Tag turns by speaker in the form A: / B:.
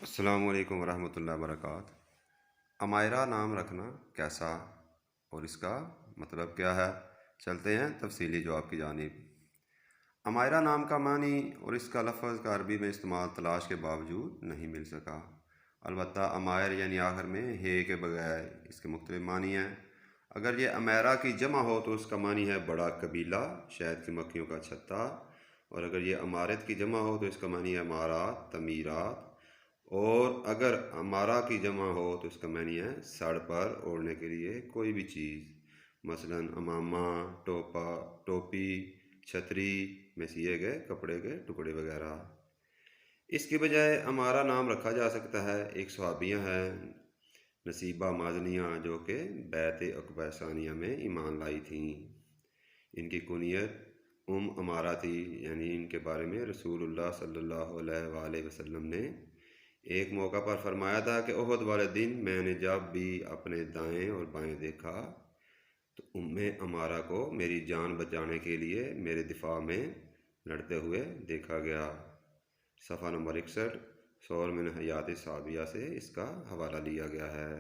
A: السلام علیکم ورحمۃ اللہ وبرکاتہ۔ امائرہ نام رکھنا کیسا اور اس کا مطلب کیا ہے؟ چلتے ہیں تفصیلی جواب کی جانب۔ امائرہ نام کا معنی اور اس کا لفظ کا عربی میں استعمال تلاش کے باوجود نہیں مل سکا، البتہ امائر یعنی آخر میں ہے کے بغیر اس کے مختلف معنی ہیں۔ اگر یہ امیرہ کی جمع ہو تو اس کا معنی ہے بڑا قبیلہ، شہد کی مکھیوں کا چھتا، اور اگر یہ امارت کی جمع ہو تو اس کا معنی ہے امارات، تعمیرات، اور اگر امارہ کی جمع ہو تو اس کا معنی ہے سر پر اوڑھنے کے لیے کوئی بھی چیز، مثلا امامہ، ٹوپی، چھتری میں سیے گئے کپڑے کے ٹکڑے وغیرہ۔ اس کی بجائے امارہ نام رکھا جا سکتا ہے۔ ایک صحابیہ ہیں نصیبہ مازنیہ جو کہ بیعت عقبہ ثانیہ میں ایمان لائی تھیں۔ ان کی کنیت امارہ تھی، یعنی ان کے بارے میں رسول اللہ صلی اللہ علیہ وآلہ وسلم نے ایک موقع پر فرمایا تھا کہ احد والے دن میں نے جب بھی اپنے دائیں اور بائیں دیکھا تو امارہ کو میری جان بچانے کے لیے میرے دفاع میں لڑتے ہوئے دیکھا گیا۔ صفحہ نمبر 61 سور من حیات صحابیہ سے اس کا حوالہ لیا گیا ہے۔